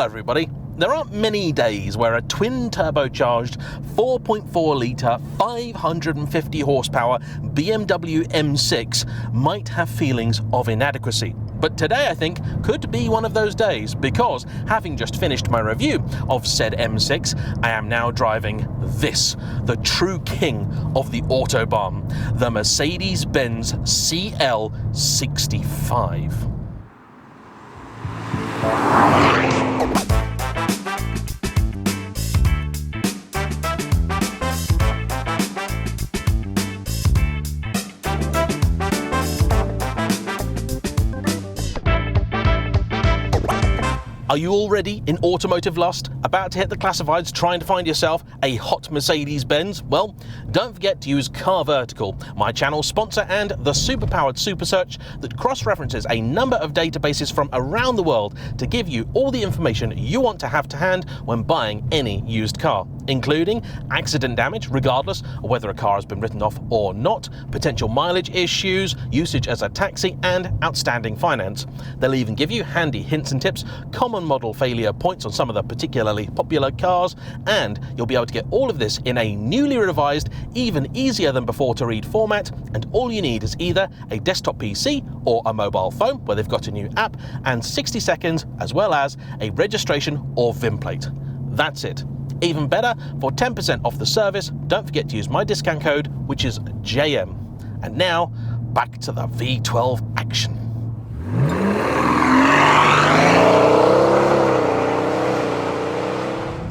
everybody. There aren't many days where a twin-turbocharged 4.4-litre, 550 horsepower BMW M6 might have feelings of inadequacy. But today, I think, could be one of those days, because having just finished my review of said M6, I am now driving this, the true king of the Autobahn, the Mercedes-Benz CL65. Are you already in automotive lust, about to hit the classifieds trying to find yourself a hot Mercedes-Benz? Well, don't forget to use CarVertical, my channel sponsor and the super-powered super search that cross-references a number of databases from around the world to give you all the information you want to have to hand when buying any used car, including accident damage, regardless of whether a car has been written off or not, potential mileage issues, usage as a taxi, and outstanding finance. They'll even give you handy hints and tips, common model failure points on some of the particularly popular cars, and you'll be able to get all of this in a newly revised, even easier than before to read format, and all you need is either a desktop PC or a mobile phone where they've got a new app, and 60 seconds, as well as a registration or VIN plate. That's it. Even better, for 10% off the service, don't forget to use my discount code, which is JAYEMM. And now, back to the V12 action.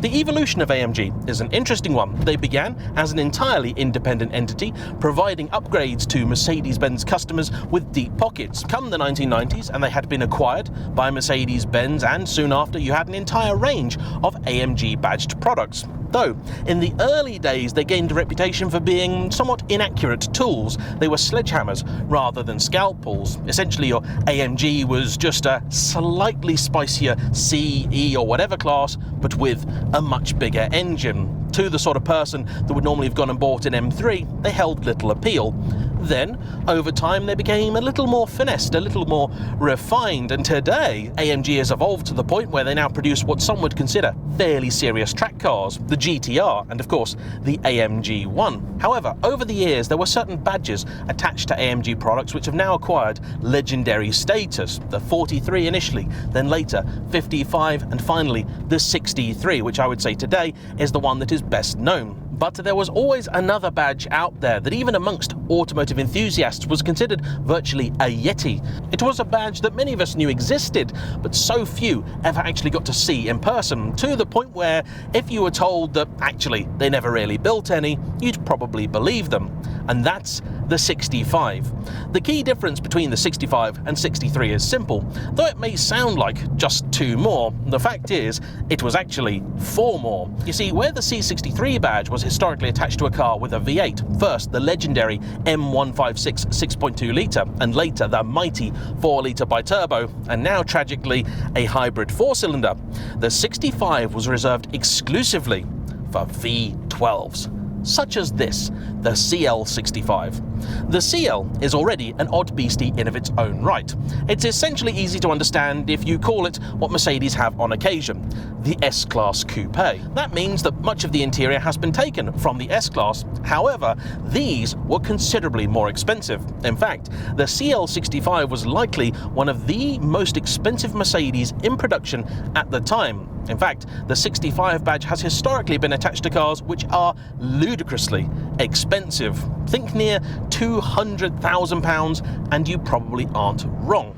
The evolution of AMG is an interesting one. They began as an entirely independent entity, providing upgrades to Mercedes-Benz customers with deep pockets. Come the 1990s, and they had been acquired by Mercedes-Benz, and soon after you had an entire range of AMG badged products. Though, in the early days, they gained a reputation for being somewhat inaccurate tools. They were sledgehammers rather than scalpels. Essentially, your AMG was just a slightly spicier C, E, or whatever class, but with a much bigger engine. To the sort of person that would normally have gone and bought an M3, they held little appeal. Then, over time, they became a little more finessed, a little more refined, and today, AMG has evolved to the point where they now produce what some would consider fairly serious track cars, the GTR, and of course, the AMG 1. However, over the years, there were certain badges attached to AMG products which have now acquired legendary status. The 43 initially, then later 55, and finally the 63, which I would say today is the one that is best known. But there was always another badge out there that even amongst automotive enthusiasts was considered virtually a yeti. It was a badge that many of us knew existed, but so few ever actually got to see in person, to the point where if you were told that actually they never really built any, you'd probably believe them. And that's the 65. The key difference between the 65 and 63 is simple. Though it may sound like just 2 more, the fact is it was actually 4 more. You see, where the C63 badge was historically attached to a car with a V8, first the legendary M156 6.2 litre, and later the mighty 4 litre biturbo, and now tragically a hybrid 4-cylinder, the 65 was reserved exclusively for V12s. Such as this, the CL65. The CL is already an odd beastie in of its own right. It's essentially easy to understand if you call it what Mercedes have on occasion, the S-Class Coupe. That means that much of the interior has been taken from the S-Class. However, these were considerably more expensive. In fact, the CL65 was likely one of the most expensive Mercedes in production at the time. In fact, the 65 badge has historically been attached to cars which are ludicrously expensive. Think near £200,000, and you probably aren't wrong.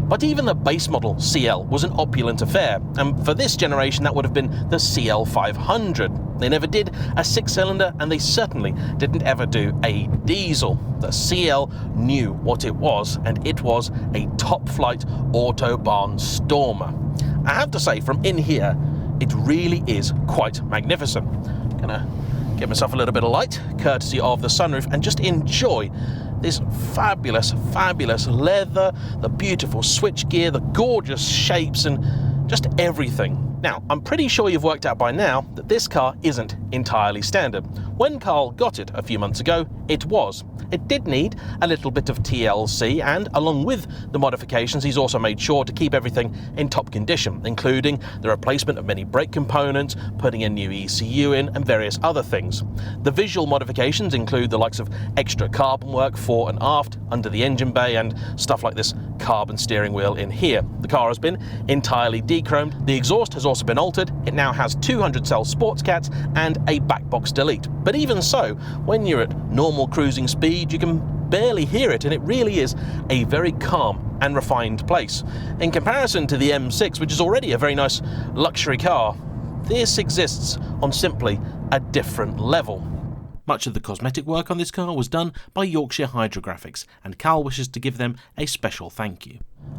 But even the base model CL was an opulent affair, and for this generation that would have been the CL500. They never did a 6-cylinder, and they certainly didn't ever do a diesel. The CL knew what it was, and it was a top-flight Autobahn stormer. I have to say, from in here, it really is quite magnificent. Gonna give myself a little bit of light, courtesy of the sunroof, and just enjoy this fabulous, fabulous leather, the beautiful switchgear, the gorgeous shapes, and just everything Now, I'm pretty sure you've worked out by now that this car isn't entirely standard. When Carl got it a few months ago, it was. It did need a little bit of TLC, and along with the modifications, he's also made sure to keep everything in top condition, including the replacement of many brake components, putting a new ECU in, and various other things. The visual modifications include the likes of extra carbon work fore and aft, under the engine bay, and stuff like this carbon steering wheel in here. The car has been entirely dechromed. The exhaust has also been altered. It now has 200 cell sports cats and a back box delete. But even so, when you're at normal cruising speed, you can barely hear it, and it really is a very calm and refined place. In comparison to the M6, which is already a very nice luxury car, this exists on simply a different level. Much of the cosmetic work on this car was done by Yorkshire Hydrographics, and Carl wishes to give them a special thank you.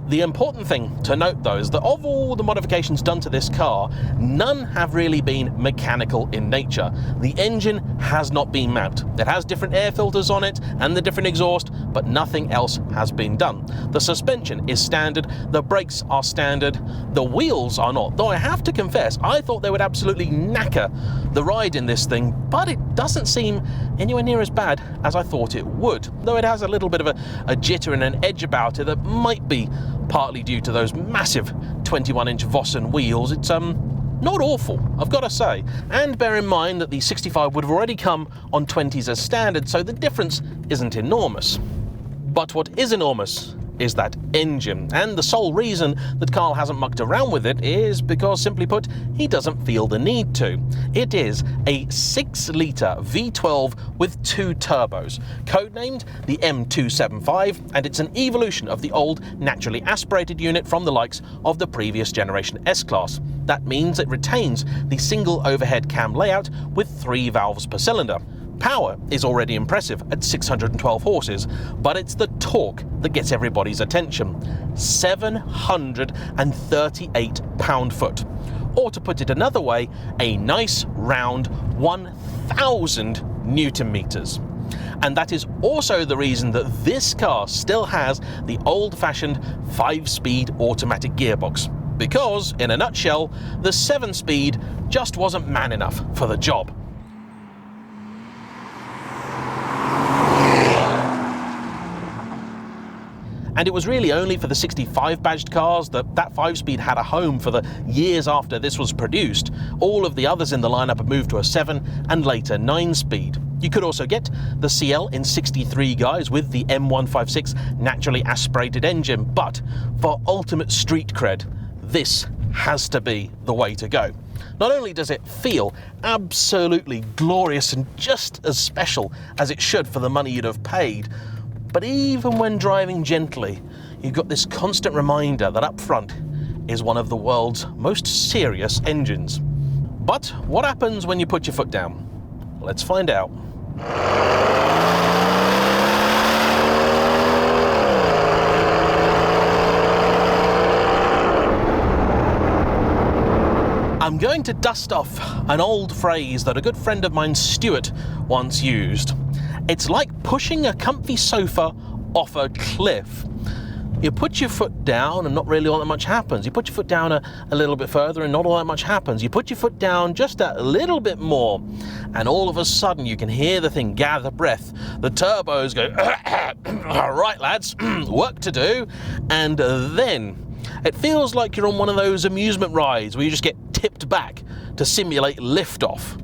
The important thing to note though is that of all the modifications done to this car, none have really been mechanical in nature. The engine has not been mapped. It has different air filters on it and the different exhaust, but nothing else has been done. The suspension is standard, the brakes are standard, the wheels are not, though I have to confess, I thought they would absolutely knacker the ride in this thing, but it doesn't seem anywhere near as bad as I thought it would, though it has a little bit of a jitter and an edge about it that might be partly due to those massive 21-inch Vossen wheels. It's not awful, I've got to say. And bear in mind that the 65 would have already come on 20s as standard, so the difference isn't enormous. But what is enormous is that engine, and the sole reason that Carl hasn't mucked around with it is because, simply put, he doesn't feel the need to. It is a 6-litre V12 with 2 turbos, codenamed the M275, and it's an evolution of the old naturally aspirated unit from the likes of the previous generation S-Class. That means it retains the single overhead cam layout with 3 valves per cylinder. Power is already impressive at 612 horses, but it's the torque that gets everybody's attention. 738 pound-foot. Or to put it another way, a nice round 1,000 Newton meters. And that is also the reason that this car still has the old-fashioned 5-speed automatic gearbox. Because, in a nutshell, the 7-speed just wasn't man enough for the job. And it was really only for the 65 badged cars that 5-speed had a home for the years after this was produced. All of the others in the lineup have moved to a 7 and later 9-speed. You could also get the CL63 guys with the M156 naturally aspirated engine, but for ultimate street cred, this has to be the way to go. Not only does it feel absolutely glorious and just as special as it should for the money you'd have paid, but even when driving gently, you've got this constant reminder that up front is one of the world's most serious engines. But what happens when you put your foot down? Let's find out. I'm going to dust off an old phrase that a good friend of mine, Stuart, once used. It's like pushing a comfy sofa off a cliff. You put your foot down and not really all that much happens. You put your foot down a little bit further and not all that much happens. You put your foot down just a little bit more and all of a sudden you can hear the thing gather breath. The turbos go, all right lads, work to do. And then it feels like you're on one of those amusement rides where you just get tipped back to simulate liftoff.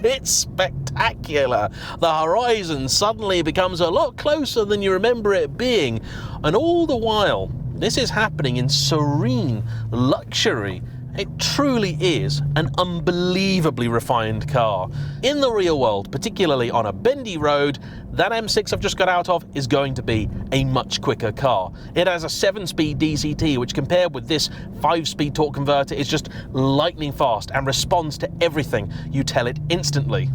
It's spectacular. The horizon suddenly becomes a lot closer than you remember it being, and all the while, this is happening in serene luxury. It truly is an unbelievably refined car. In the real world, particularly on a bendy road, that M6 I've just got out of is going to be a much quicker car. It has a 7-speed DCT, which compared with this 5-speed torque converter is just lightning fast and responds to everything you tell it instantly.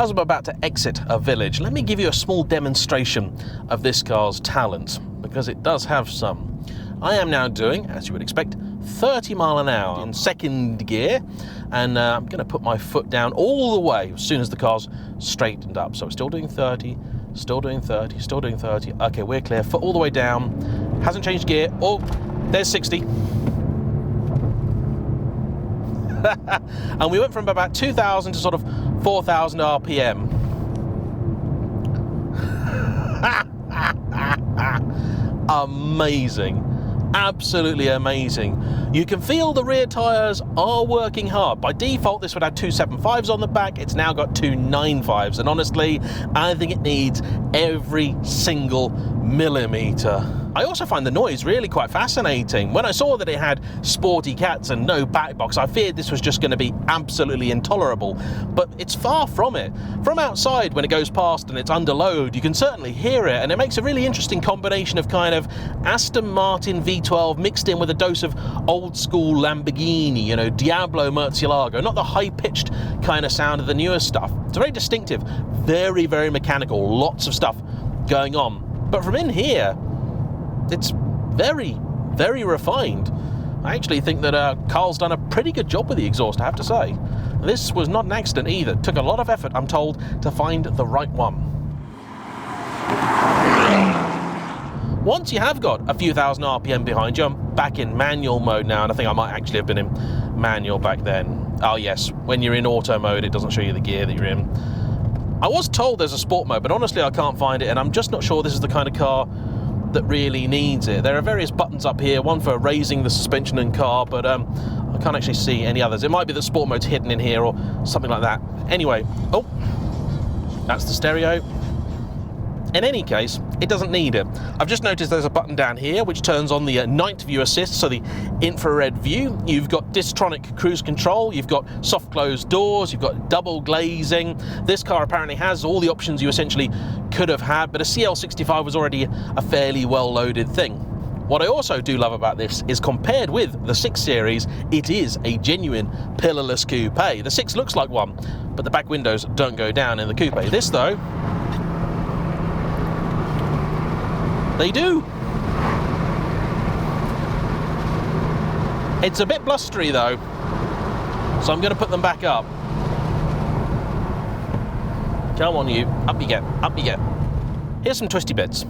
As I'm about to exit a village, let me give you a small demonstration of this car's talent, because it does have some. I am now doing, as you would expect, 30 mile an hour in second gear, and I'm going to put my foot down all the way as soon as the car's straightened up. So we're still doing 30, still doing 30, still doing 30. Okay, we're clear. Foot all the way down. Hasn't changed gear. Oh, there's 60. And we went from about 2,000 to sort of 4,000 RPM. Amazing. Absolutely amazing. You can feel the rear tyres are working hard. By default, this would have 275s on the back. It's now got 295s. And honestly, I think it needs every single millimetre. I also find the noise really quite fascinating. When I saw that it had sporty cats and no back box, I feared this was just going to be absolutely intolerable. But it's far from it. From outside, when it goes past and it's under load, you can certainly hear it, and it makes a really interesting combination of kind of Aston Martin V12 mixed in with a dose of old school Lamborghini, you know, Diablo Murcielago, not the high-pitched kind of sound of the newer stuff. It's very distinctive, very, very mechanical, lots of stuff going on. But from in here, it's very, very refined. I actually think that Carl's done a pretty good job with the exhaust, I have to say. This was not an accident either. It took a lot of effort, I'm told, to find the right one. Once you have got a few thousand RPM behind you, I'm back in manual mode now, and I think I might actually have been in manual back then. Oh yes, when you're in auto mode, it doesn't show you the gear that you're in. I was told there's a sport mode, but honestly I can't find it, and I'm just not sure this is the kind of car that really needs it. There are various buttons up here, one for raising the suspension and car, but I can't actually see any others. It might be the sport mode's hidden in here or something like that. Anyway, oh, that's the stereo. In any case, it doesn't need it. I've just noticed there's a button down here which turns on the night view assist, so the infrared view. You've got Distronic cruise control, you've got soft closed doors, you've got double glazing. This car apparently has all the options you essentially could have had, but a CL65 was already a fairly well-loaded thing. What I also do love about this is, compared with the 6 Series, it is a genuine pillarless coupe. The 6 looks like one, but the back windows don't go down in the coupe. This though, they do. It's a bit blustery though, so I'm going to put them back up. Come on you, up you get, up you get. Here's some twisty bits.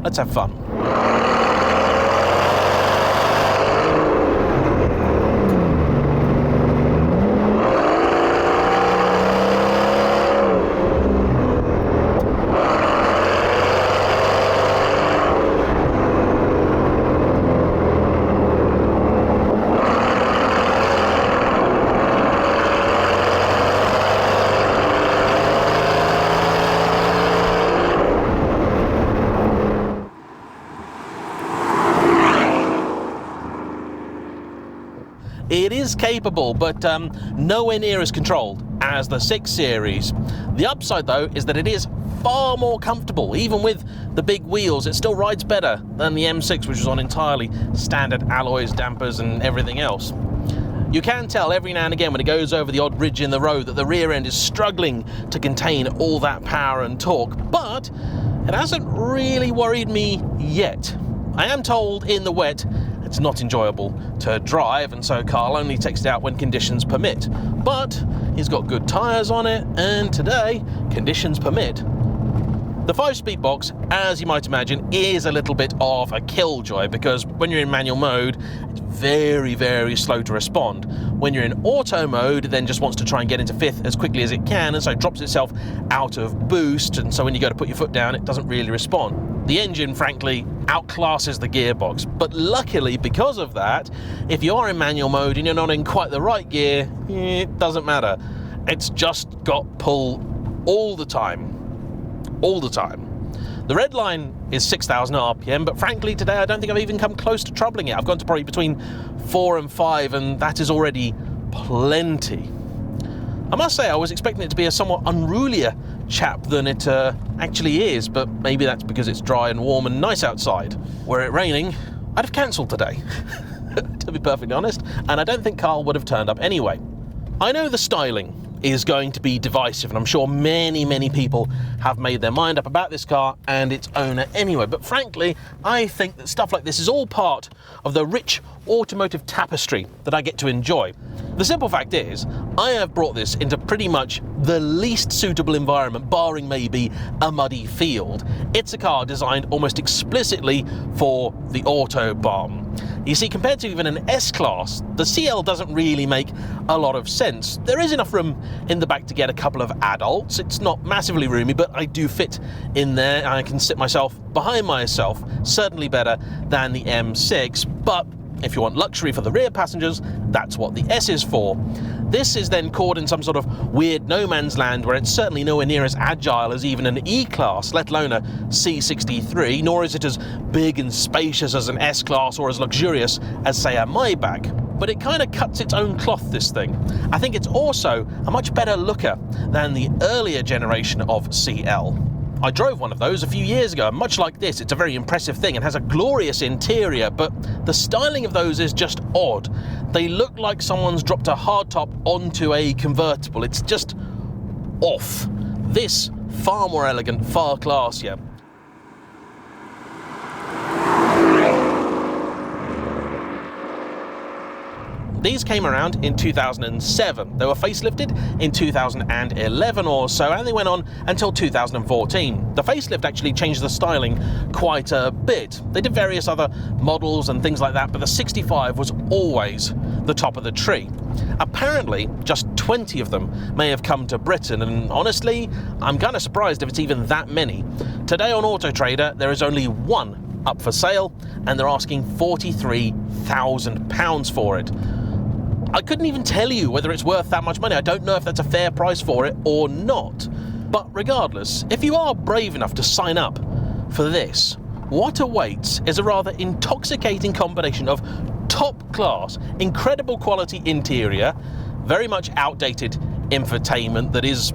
Let's have fun. It is capable, but nowhere near as controlled as the 6 Series. The upside, though, is that it is far more comfortable. Even with the big wheels, it still rides better than the M6, which was on entirely standard alloys, dampers, and everything else. You can tell every now and again when it goes over the odd ridge in the road that the rear end is struggling to contain all that power and torque, but it hasn't really worried me yet. I am told in the wet it's not enjoyable to drive, and so Carl only takes it out when conditions permit. But he's got good tyres on it, and today, conditions permit. The 5-speed box, as you might imagine, is a little bit of a killjoy, because when you're in manual mode, it's very, very slow to respond. When you're in auto mode, it then just wants to try and get into 5th as quickly as it can, and so it drops itself out of boost, and so when you go to put your foot down, it doesn't really respond. The engine, frankly, outclasses the gearbox, but luckily, because of that, if you are in manual mode and you're not in quite the right gear, it doesn't matter. It's just got pull all the time. All the time. The red line is 6,000 RPM, but frankly today I don't think I've even come close to troubling it. I've gone to probably between 4 and 5, and that is already plenty. I must say I was expecting it to be a somewhat unrulier chap than it actually is, but maybe that's because it's dry and warm and nice outside. Were it raining, I'd have cancelled today, to be perfectly honest, and I don't think Carl would have turned up anyway. I know the styling is going to be divisive, and I'm sure many, many people have made their mind up about this car and its owner anyway, but frankly, I think that stuff like this is all part of the rich automotive tapestry that I get to enjoy. The simple fact is, I have brought this into pretty much the least suitable environment, barring maybe a muddy field. It's a car designed almost explicitly for the Autobahn. You see, compared to even an S-Class, the CL doesn't really make a lot of sense. There is enough room in the back to get a couple of adults. It's not massively roomy, but I do fit in there. I can sit myself behind myself, certainly better than the M6, but if you want luxury for the rear passengers, that's what the S is for. This is then caught in some sort of weird no man's land where it's certainly nowhere near as agile as even an E-Class, let alone a C63, nor is it as big and spacious as an S-Class or as luxurious as, say, a Maybach. But it kind of cuts its own cloth, this thing. I think it's also a much better looker than the earlier generation of CL. I drove one of those a few years ago, and much like this, it's a very impressive thing and has a glorious interior, but the styling of those is just odd. They look like someone's dropped a hardtop onto a convertible. It's just off. This, far more elegant, far classier. These came around in 2007. They were facelifted in 2011 or so, and they went on until 2014. The facelift actually changed the styling quite a bit. They did various other models and things like that, but the 65 was always the top of the tree. Apparently, just 20 of them may have come to Britain, and honestly, I'm kind of surprised if it's even that many. Today on Auto Trader, there is only one up for sale, and they're asking £43,000 for it. I couldn't even tell you whether it's worth that much money. I don't know if that's a fair price for it or not. But regardless, if you are brave enough to sign up for this, what awaits is a rather intoxicating combination of top class, incredible quality interior, very much outdated infotainment that is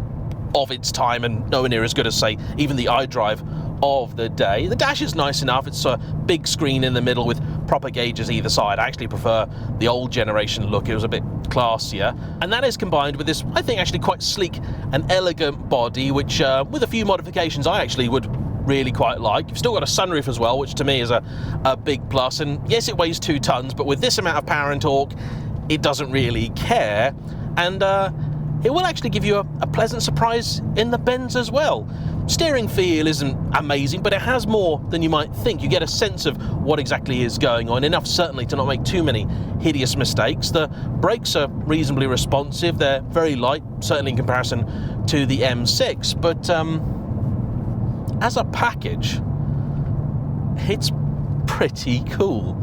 of its time and nowhere near as good as, say, even the iDrive of the day. The dash is nice enough. It's a big screen in the middle with proper gauges either side. I actually prefer the old generation look. It was a bit classier, and that is combined with this, I think, actually quite sleek and elegant body, which with a few modifications I actually would really quite like. You've still got a sunroof as well, which to me is a big plus, and yes, it weighs 2 tons, but with this amount of power and torque, it doesn't really care, and it will actually give you a pleasant surprise in the Benz as well. Steering feel isn't amazing, but it has more than you might think. You get a sense of what exactly is going on, enough certainly to not make too many hideous mistakes. The brakes are reasonably responsive. They're very light, certainly in comparison to the M6, but as a package, it's pretty cool.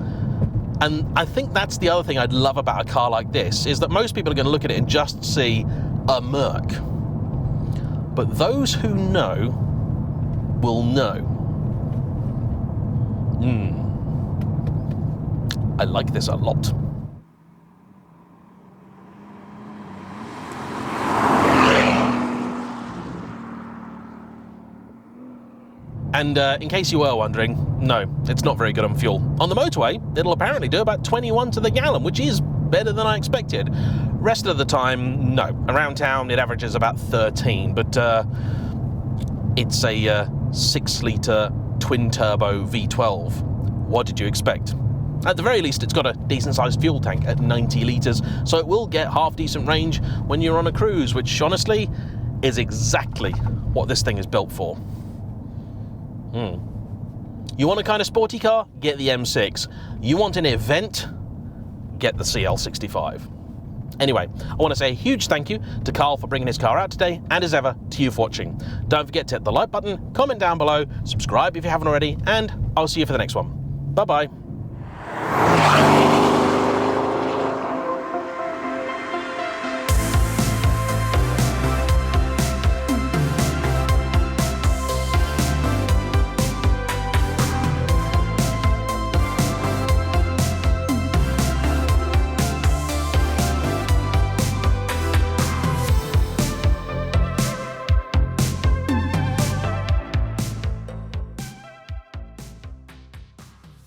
And I think that's the other thing I'd love about a car like this, is that most people are going to look at it and just see a Merc. But those who know will know. I like this a lot. And in case you were wondering, no, it's not very good on fuel. On the motorway, it'll apparently do about 21 to the gallon, which is better than I expected. Rest of the time, no. Around town, it averages about 13, but it's a 6-litre twin-turbo V12. What did you expect? At the very least, it's got a decent-sized fuel tank at 90 litres, so it will get half-decent range when you're on a cruise, which, honestly, is exactly what this thing is built for. You want a kind of sporty car? Get the M6. You want an event? Get the CL65. Anyway, I want to say a huge thank you to Carl for bringing his car out today, and as ever, to you for watching. Don't forget to hit the like button, comment down below, subscribe if you haven't already, and I'll see you for the next one. Bye-bye.